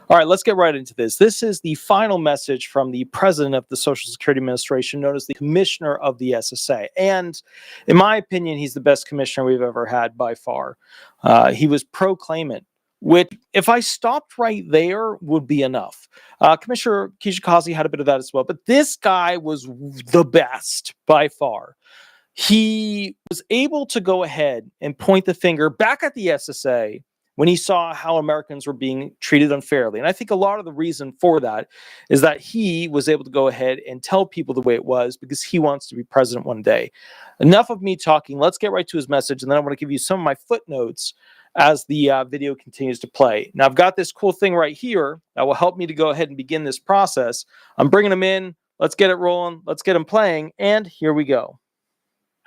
All right, let's get right into this. This is the final message from the president of the Social Security Administration, known as the commissioner of the SSA. And in my opinion, he's the best commissioner we've ever had by far. He was pro-claimant, which, if I stopped right there, would be enough. Commissioner Kijikazi had a bit of that as well, but this guy was the best by far. He was able to go ahead and point the finger back at the SSA when he saw how Americans were being treated unfairly. And I think a lot of the reason for that is that he was able to go ahead and tell people the way it was because he wants to be president one day. Enough of me talking. Let's get right to his message, and then I want to give you some of my footnotes as the video continues to play. Now, I've got this cool thing right here that will help me to go ahead and begin this process. I'm bringing them in. Let's get it rolling. Let's get them playing, and here we go.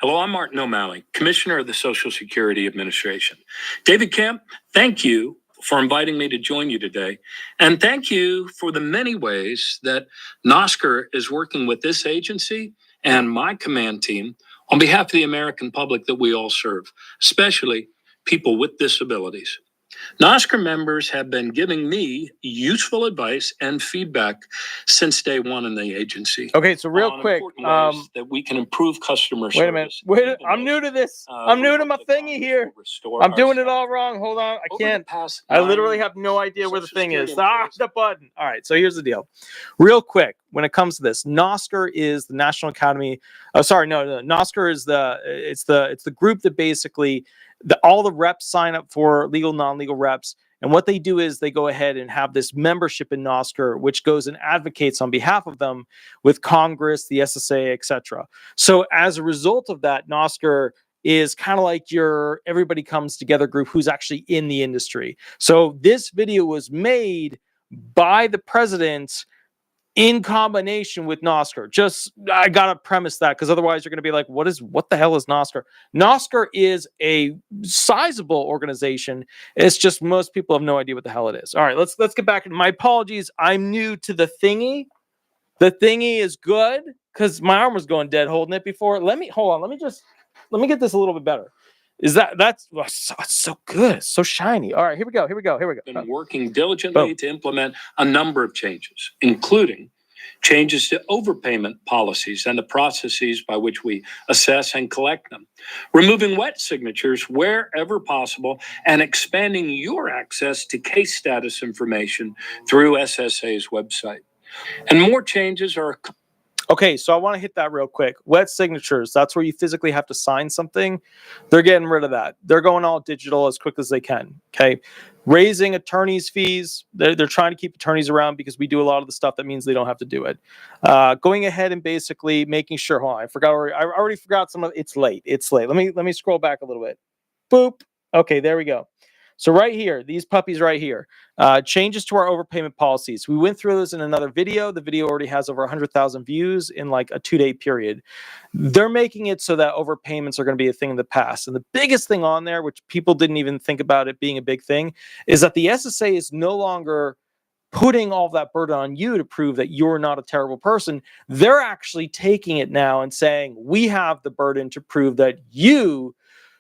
Hello, I'm Martin O'Malley, Commissioner of the Social Security Administration. David Kemp, thank you for inviting me to join you today. And thank you for the many ways that NOSCR is working with this agency and my command team on behalf of the American public that we all serve, especially people with disabilities. NOSCR members have been giving me useful advice and feedback since day one in the agency. Okay, so real quick, that we can improve customer service. Wait a minute. I'm new to this. I'm new to my thingy here. I'm doing it all wrong. Hold on. I can't. I literally have no idea where the thing is. The button. All right, so here's the deal. Real quick, when it comes to this, NOSCR is the National Academy. NOSCR is the group that basically all the reps sign up for legal, non-legal reps. And what they do is they go ahead and have this membership in NOSCR, which goes and advocates on behalf of them with Congress, the SSA, etc. So as a result of that, NOSCR is kind of like your everybody comes together group who's actually in the industry. So this video was made by the president in combination with NOSCR. I gotta premise that because otherwise you're gonna be like, what the hell is NOSCR? NOSCR is a sizable organization. It's just most people have no idea what the hell it is. All right, let's get back into my apologies. I'm new to the thingy. The thingy is good because my arm was going dead holding it before. Let me get this a little bit better. That's so good, it's so shiny. All right, here we go. Been working diligently to implement a number of changes, including changes to overpayment policies and the processes by which we assess and collect them, removing wet signatures wherever possible, and expanding your access to case status information through SSA's website. And more changes are. Okay, so I want to hit that real quick. Wet signatures, that's where you physically have to sign something. They're getting rid of that. They're going all digital as quick as they can, okay? Raising attorneys' fees. They're trying to keep attorneys around because we do a lot of the stuff that means they don't have to do it. Going ahead and basically making sure, I already forgot some of it. It's late. Let me scroll back a little bit. Boop. Okay, there we go. So right here, these puppies right here, changes to our overpayment policies. We went through those in another video. The video already has over 100,000 views in like a 2-day period. They're making it so that overpayments are going to be a thing in the past. And the biggest thing on there, which people didn't even think about it being a big thing, is that the SSA is no longer putting all that burden on you to prove that you're not a terrible person. They're actually taking it now and saying, we have the burden to prove that you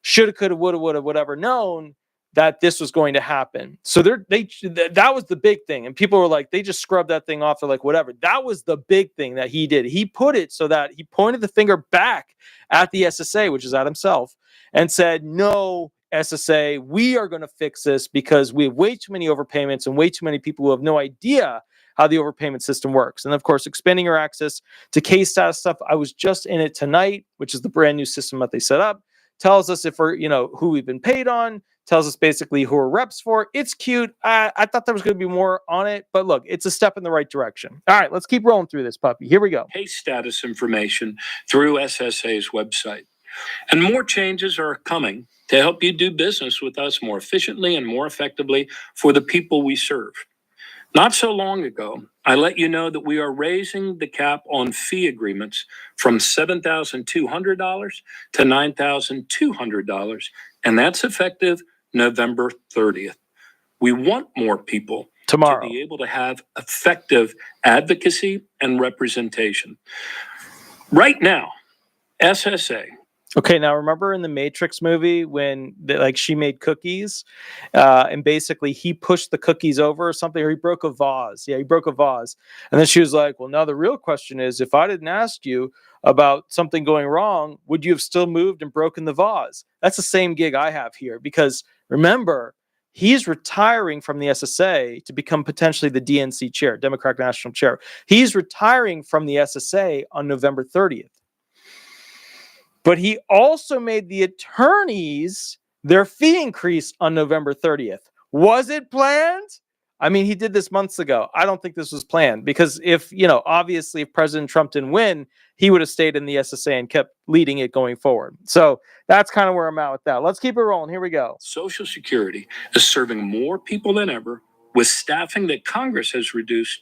shoulda, coulda, woulda, whatever known that this was going to happen. So that was the big thing. And people were like, they just scrubbed that thing off. They're like, whatever. That was the big thing that he did. He put it so that he pointed the finger back at the SSA, which is at himself, and said, no, SSA, we are going to fix this because we have way too many overpayments and way too many people who have no idea how the overpayment system works. And of course, expanding your access to case status stuff. I was just in it tonight, which is the brand new system that they set up. Tells us if we're, who we've been paid on, tells us basically who we're reps for. It's cute. I thought there was going to be more on it, but look, it's a step in the right direction. All right, let's keep rolling through this puppy. Here we go. Case status information through SSA's website. And more changes are coming to help you do business with us more efficiently and more effectively for the people we serve. Not so long ago, I let you know that we are raising the cap on fee agreements from $7,200 to $9,200, and that's effective November 30th. We want more people tomorrow to be able to have effective advocacy and representation. Right now, SSA Okay, now remember in the Matrix movie when she made cookies, and basically he pushed the cookies over or something, or he broke a vase. Yeah, he broke a vase, and then she was like, "Well, now the real question is, if I didn't ask you about something going wrong, would you have still moved and broken the vase?" That's the same gig I have here, because remember, he's retiring from the SSA to become potentially the DNC chair, Democratic National Chair. He's retiring from the SSA on November 30th. But he also made the attorneys their fee increase on November 30th. Was it planned? I mean, he did this months ago. I don't think this was planned, because obviously if President Trump didn't win, he would have stayed in the SSA and kept leading it going forward. So that's kind of where I'm at with that. Let's keep it rolling. Here we go. Social Security is serving more people than ever with staffing that Congress has reduced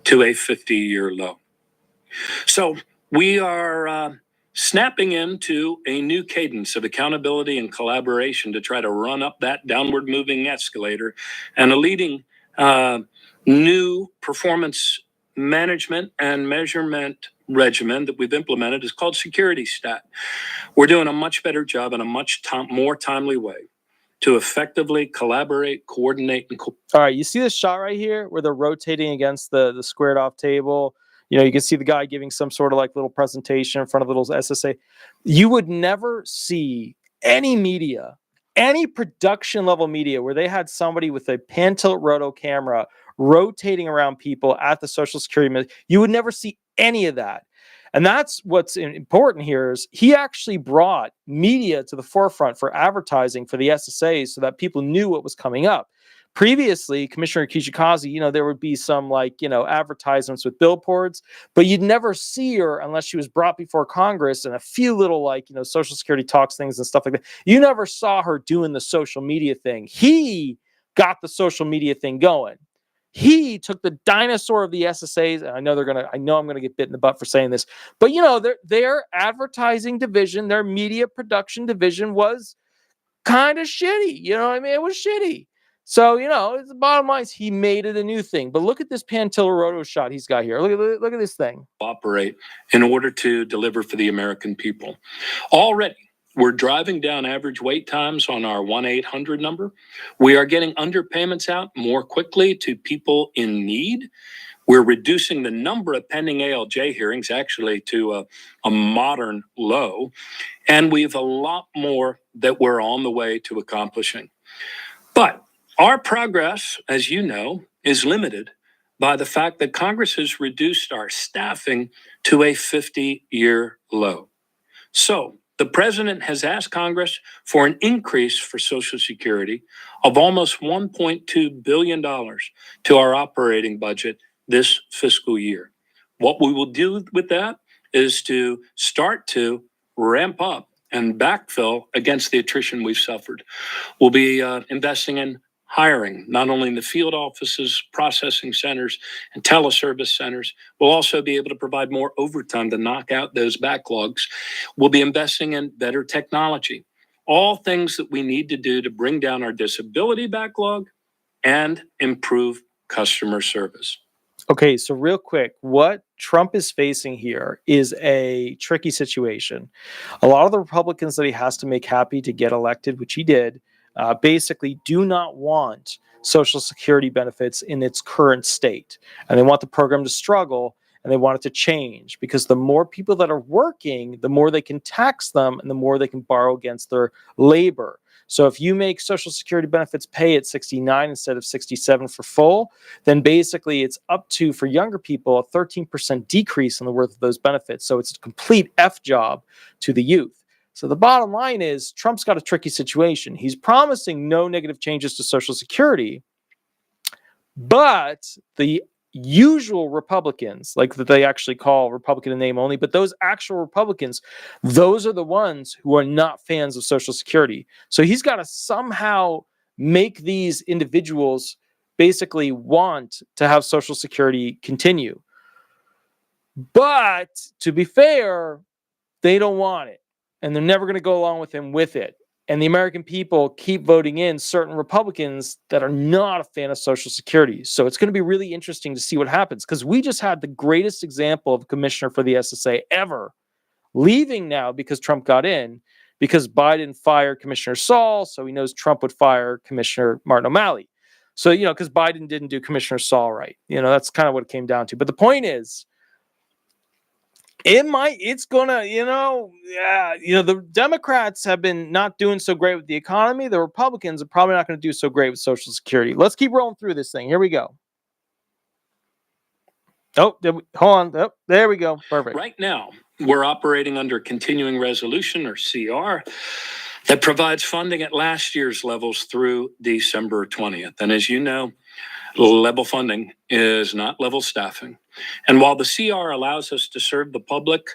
to a 50-year low. So we are snapping into a new cadence of accountability and collaboration to try to run up that downward moving escalator, and a leading new performance management and measurement regimen that we've implemented is called Security Stat. We're doing a much better job in a much more timely way to effectively collaborate, coordinate, and all right, you see this shot right here where they're rotating against the squared off table. You can see the guy giving some sort of little presentation in front of the little SSA. You would never see any media, any production level media, where they had somebody with a pan tilt roto camera rotating around people at the Social Security. You would never see any of that. And that's what's important here, is he actually brought media to the forefront for advertising for the SSA so that people knew what was coming up. Previously, Commissioner Kijikazi, there would be some advertisements with billboards, but you'd never see her unless she was brought before Congress, and a few little Social Security talks things and stuff like that. You never saw her doing the social media thing. He got the social media thing going. He took the dinosaur of the SSAs, and I know I'm gonna get bit in the butt for saying this, but their advertising division, their media production division was kind of shitty. It was shitty. So, the bottom line is he made it a new thing. But look at this Pantiloroto shot he's got here. Look at this thing. Operate in order to deliver for the American people. Already, we're driving down average wait times on our 1-800 number. We are getting underpayments out more quickly to people in need. We're reducing the number of pending ALJ hearings actually to a modern low. And we have a lot more that we're on the way to accomplishing. But our progress, as you know, is limited by the fact that Congress has reduced our staffing to a 50-year low. So the president has asked Congress for an increase for Social Security of almost $1.2 billion to our operating budget this fiscal year. What we will do with that is to start to ramp up and backfill against the attrition we've suffered. We'll be investing in hiring, not only in the field offices, processing centers, and teleservice centers. We'll also be able to provide more overtime to knock out those backlogs. We'll be investing in better technology, all things that we need to do to bring down our disability backlog and improve customer service. Okay, so real quick, what Trump is facing here is a tricky situation. A lot of the Republicans that he has to make happy to get elected, which he did, basically do not want Social Security benefits in its current state. And they want the program to struggle, and they want it to change, because the more people that are working, the more they can tax them and the more they can borrow against their labor. So if you make Social Security benefits pay at 69 instead of 67 for full, then basically it's up to, for younger people, a 13% decrease in the worth of those benefits. So it's a complete F job to the youth. So the bottom line is Trump's got a tricky situation. He's promising no negative changes to Social Security, but the usual Republicans, like that they actually call Republican in name only, but those actual Republicans, those are the ones who are not fans of Social Security. So he's got to somehow make these individuals basically want to have Social Security continue. But to be fair, they don't want it, and they're never going to go along with him with it. And the American people keep voting in certain Republicans that are not a fan of Social Security. So it's going to be really interesting to see what happens, because we just had the greatest example of a commissioner for the SSA ever leaving now because Trump got in. because Biden fired Commissioner Saul, so he knows Trump would fire Commissioner Martin O'Malley. So, because Biden didn't do Commissioner Saul right. That's kind of what it came down to. But the point is, it's gonna, the Democrats have been not doing so great with the economy. The Republicans are probably not going to do so great with Social Security. Let's keep rolling through this thing. Here we go. Hold on. Oh, there we go. Perfect. Right now, we're operating under continuing resolution, or CR, that provides funding at last year's levels through December 20th. And as you know, level funding is not level staffing. And while the CR allows us to serve the public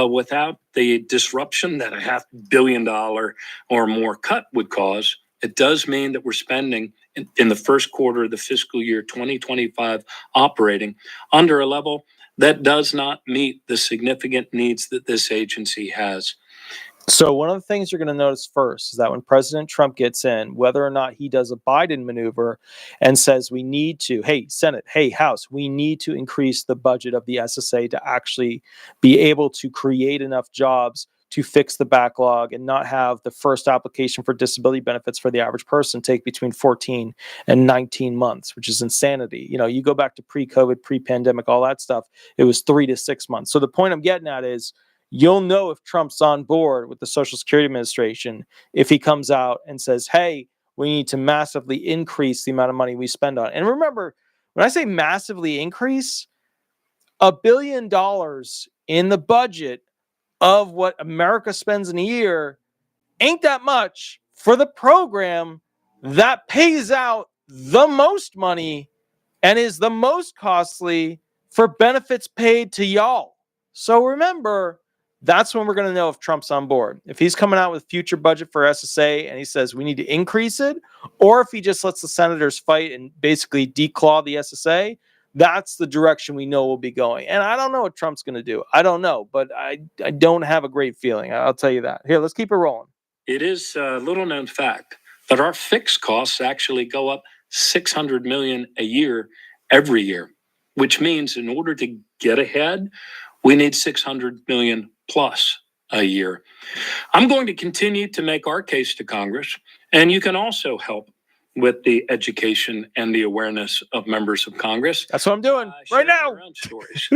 without the disruption that a $500 million or more cut would cause, it does mean that we're spending in the first quarter of the fiscal year 2025 operating under a level that does not meet the significant needs that this agency has. So one of the things you're going to notice first is that when President Trump gets in, whether or not he does a Biden maneuver and says we need to, hey, Senate, hey, House, we need to increase the budget of the SSA to actually be able to create enough jobs to fix the backlog and not have the first application for disability benefits for the average person take between 14 and 19 months, which is insanity. You go back to pre-COVID, pre-pandemic, all that stuff, it was 3 to 6 months. So the point I'm getting at is, you'll know if Trump's on board with the Social Security Administration if he comes out and says, hey, we need to massively increase the amount of money we spend on it. And remember, when I say massively increase, $1 billion in the budget of what America spends in a year ain't that much for the program that pays out the most money and is the most costly for benefits paid to y'all. So remember, that's when we're going to know if Trump's on board. If he's coming out with future budget for SSA and he says we need to increase it, or if he just lets the senators fight and basically declaw the SSA, that's the direction we know we'll be going. And I don't know what Trump's going to do. I don't know, but I don't have a great feeling. I'll tell you that. Here, let's keep it rolling. It is a little known fact that our fixed costs actually go up $600 million a year every year, which means in order to get ahead, we need $600 million plus a year. I'm going to continue to make our case to Congress, and you can also help with the education and the awareness of members of Congress. That's what I'm doing right now. Our own stories.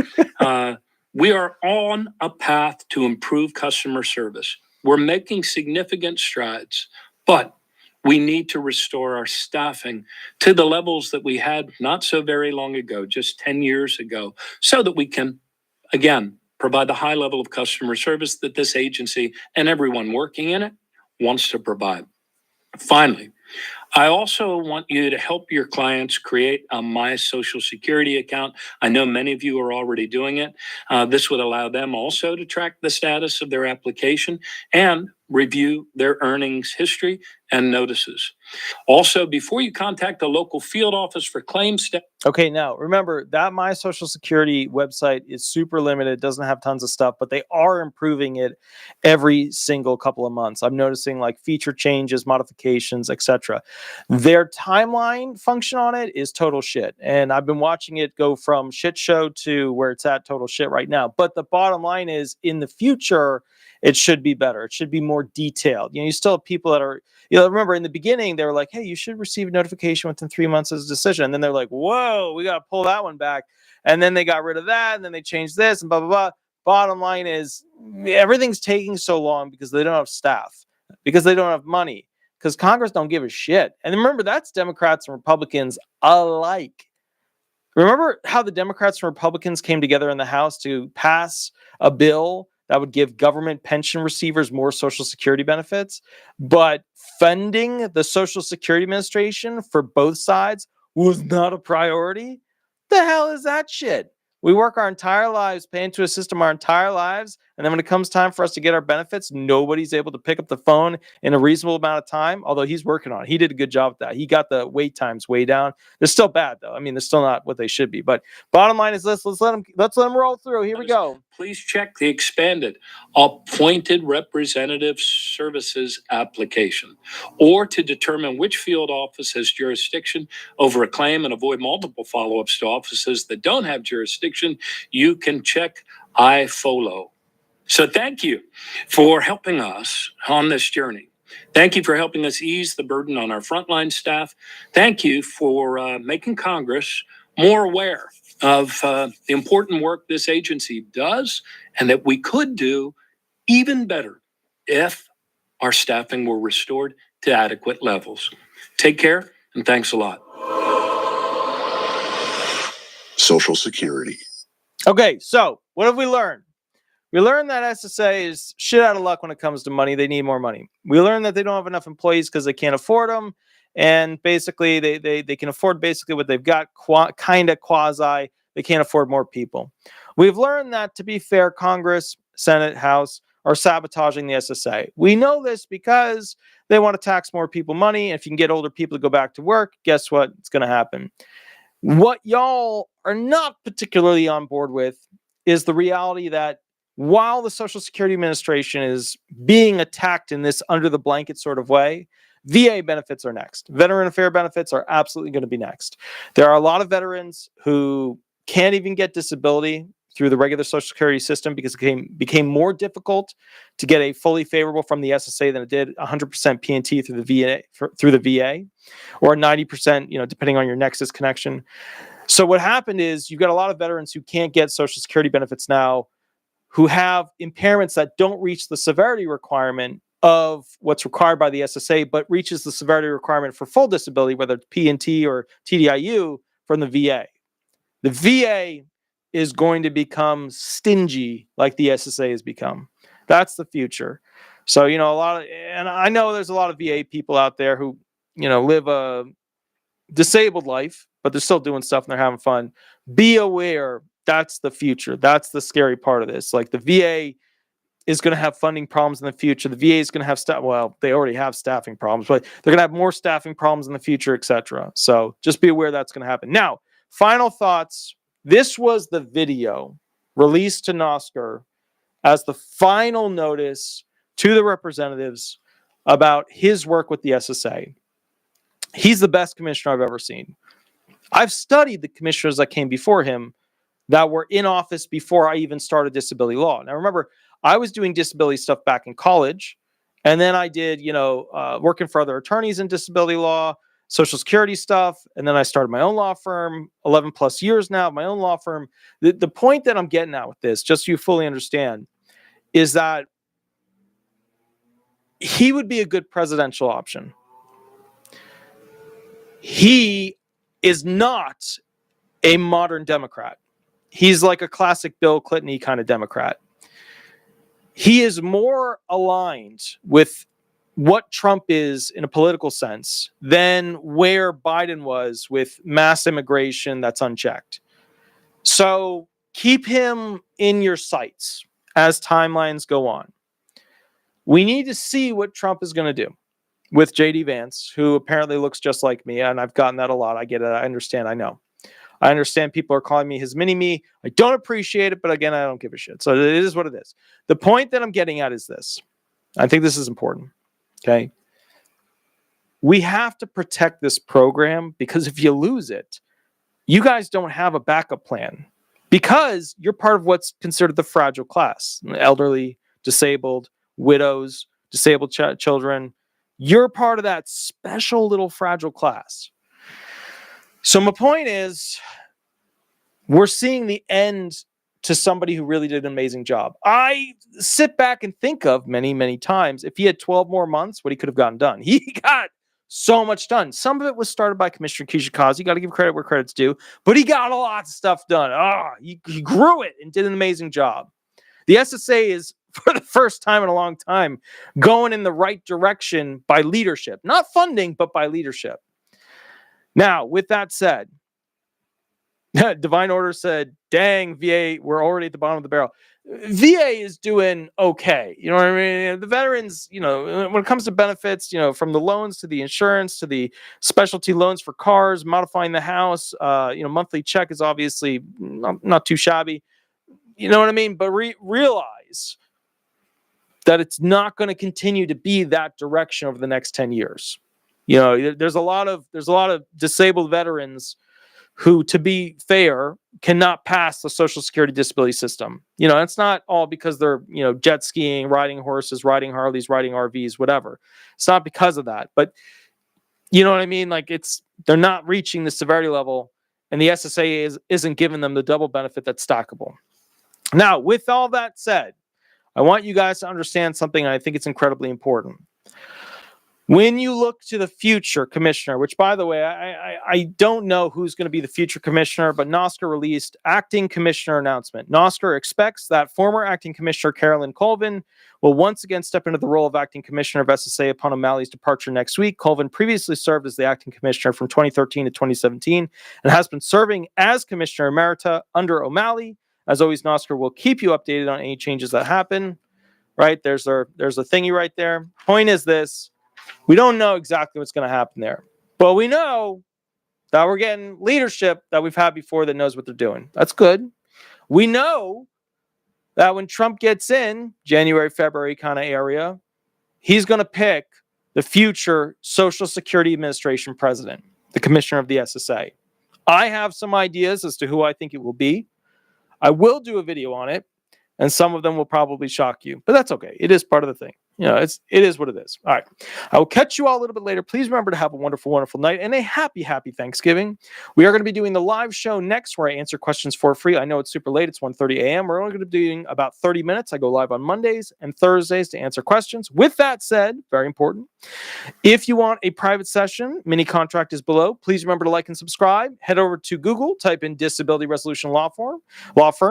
We are on a path to improve customer service. We're making significant strides, but we need to restore our staffing to the levels that we had not so very long ago, just 10 years ago, so that we can, again, provide the high level of customer service that this agency and everyone working in it wants to provide. Finally, I also want you to help your clients create a My Social Security account. I know many of you are already doing it. This would allow them also to track the status of their application and review their earnings history and notices. Also, before you contact the local field office for claims. Okay, now remember that My Social Security website is super limited, doesn't have tons of stuff, but they are improving it every single couple of months. I'm noticing like feature changes, modifications, etc. Their timeline function on it is total shit. And I've been watching it go from shit show to where it's at total shit right now. But the bottom line is, in the future, it should be better. It should be more detailed. You still have people that are, remember in the beginning, they were like, hey, you should receive a notification within 3 months of the decision. And then they're like, whoa, we got to pull that one back. And then they got rid of that. And then they changed this and blah, blah, blah. Bottom line is, everything's taking so long because they don't have staff, because they don't have money, because Congress don't give a shit. And remember, that's Democrats and Republicans alike. Remember how the Democrats and Republicans came together in the House to pass a bill that would give government pension receivers more Social Security benefits, but funding the Social Security Administration for both sides was not a priority? The hell is that shit? We work our entire lives, pay into a system our entire lives, and then when it comes time for us to get our benefits, nobody's able to pick up the phone in a reasonable amount of time, although he's working on it. He did a good job with that. He got the wait times way down. They're still bad, though. I mean, they're still not what they should be. But bottom line is this. Let's let them roll through. Here we go. Please check the expanded Appointed Representative Services application, or to determine which field office has jurisdiction over a claim and avoid multiple follow-ups to offices that don't have jurisdiction, you can check iFollow. So thank you for helping us on this journey. Thank you for helping us ease the burden on our frontline staff. Thank you for making Congress more aware of the important work this agency does and that we could do even better if our staffing were restored to adequate levels. Take care, and thanks a lot. Social Security. Okay, so what have we learned? We learned that SSA is shit out of luck when it comes to money. They need more money. We learned that they don't have enough employees because they can't afford them. And basically, they can afford basically what they've got, kind of quasi. They can't afford more people. We've learned that, to be fair, Congress, Senate, House are sabotaging the SSA. We know this because they want to tax more people money. If you can get older people to go back to work, guess what? It's going to happen. What y'all are not particularly on board with is the reality that while the Social Security Administration is being attacked in this under the blanket sort of way, VA benefits are next. Veteran Affairs benefits are absolutely going to be next. There are a lot of veterans who can't even get disability through the regular Social Security system because it became more difficult to get a fully favorable from the SSA than it did 100% P&T through the VA, or 90%, depending on your Nexus connection. So what happened is you've got a lot of veterans who can't get Social Security benefits now, who have impairments that don't reach the severity requirement of what's required by the SSA, but reaches the severity requirement for full disability, whether it's P&T or TDIU, from the VA. The VA is going to become stingy like the SSA has become. That's the future. So, and I know there's a lot of VA people out there who, live a disabled life, but they're still doing stuff and they're having fun. Be aware. That's the future. That's the scary part of this. Like, the VA is going to have funding problems in the future. The VA is going to have they already have staffing problems, but they're going to have more staffing problems in the future, etc. So just be aware that's going to happen. Now, final thoughts. This was the video released to Nosker as the final notice to the representatives about his work with the SSA. He's the best commissioner I've ever seen. I've studied the commissioners that came before him that were in office before I even started disability law. Now, remember, I was doing disability stuff back in college, and then I did, working for other attorneys in disability law, Social Security stuff, and then I started my own law firm, 11 plus years now, my own law firm. The point that I'm getting at with this, just so you fully understand, is that he would be a good presidential option. He is not a modern Democrat. He's like a classic Bill Clinton-y kind of Democrat. He is more aligned with what Trump is in a political sense than where Biden was with mass immigration that's unchecked. So keep him in your sights as timelines go on. We need to see what Trump is going to do with J.D. Vance, who apparently looks just like me, and I've gotten that a lot. I get it. I understand. I know. I understand people are calling me his mini-me. I don't appreciate it, but again, I don't give a shit. So it is what it is. The point that I'm getting at is this. I think this is important. Okay? We have to protect this program, because if you lose it, you guys don't have a backup plan, because you're part of what's considered the fragile class. Elderly, disabled, widows, disabled children. You're part of that special little fragile class. So my point is, we're seeing the end to somebody who really did an amazing job. I sit back and think of many, many times, if he had 12 more months, what he could have gotten done. He got so much done. Some of it was started by Commissioner Kijikazi. You got to give credit where credit's due, but he got a lot of stuff done. He grew it and did an amazing job. The SSA is, for the first time in a long time, going in the right direction by leadership. Not funding, but by leadership. Now, with that said, Divine Order said, dang, VA, we're already at the bottom of the barrel. VA is doing okay. You know what I mean? The veterans, when it comes to benefits, from the loans to the insurance to the specialty loans for cars, modifying the house, monthly check is obviously not too shabby. You know what I mean? But realize that it's not going to continue to be that direction over the next 10 years. There's a lot of disabled veterans who, to be fair, cannot pass the Social Security disability system. You know, it's not all because they're, you know, jet skiing, riding horses, riding Harleys, riding RVs, whatever. It's not because of that. But you know what I mean? Like, they're not reaching the severity level, and the SSA isn't giving them the double benefit that's stackable. Now, with all that said, I want you guys to understand something, and I think it's incredibly important. When you look to the future commissioner, which, by the way, I don't know who's going to be the future commissioner, but NOSCR released acting commissioner announcement. NOSCR expects that former acting commissioner Carolyn Colvin will once again step into the role of acting commissioner of SSA upon O'Malley's departure next week. Colvin previously served as the acting commissioner from 2013 to 2017 and has been serving as commissioner emerita under O'Malley. As always, NOSCR will keep you updated on any changes that happen. Right? There's a thingy right there. Point is this. We don't know exactly what's going to happen there, but we know that we're getting leadership that we've had before that knows what they're doing. That's good. We know that when Trump gets in, January, February kind of area, he's going to pick the future Social Security Administration president, the commissioner of the SSA. I have some ideas as to who I think it will be. I will do a video on it, and some of them will probably shock you, but that's okay. It is part of the thing. You know, it is what it is. All right. I will catch you all a little bit later. Please remember to have a wonderful, wonderful night and a happy, happy Thanksgiving. We are going to be doing the live show next where I answer questions for free. I know it's super late. It's 1:30 a.m. We're only going to be doing about 30 minutes. I go live on Mondays and Thursdays to answer questions. With that said, very important, if you want a private session, mini contract is below. Please remember to like and subscribe. Head over to Google, type in Disability Resolution Law Firm,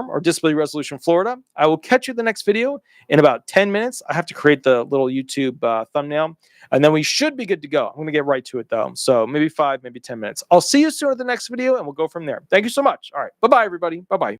or Disability Resolution Florida. I will catch you in the next video in about 10 minutes. I have to create the little YouTube thumbnail, and then we should be good to go. I'm going to get right to it, though. So maybe 5, maybe 10 minutes. I'll see you soon at the next video, and we'll go from there. Thank you so much. All right. Bye-bye, everybody. Bye-bye.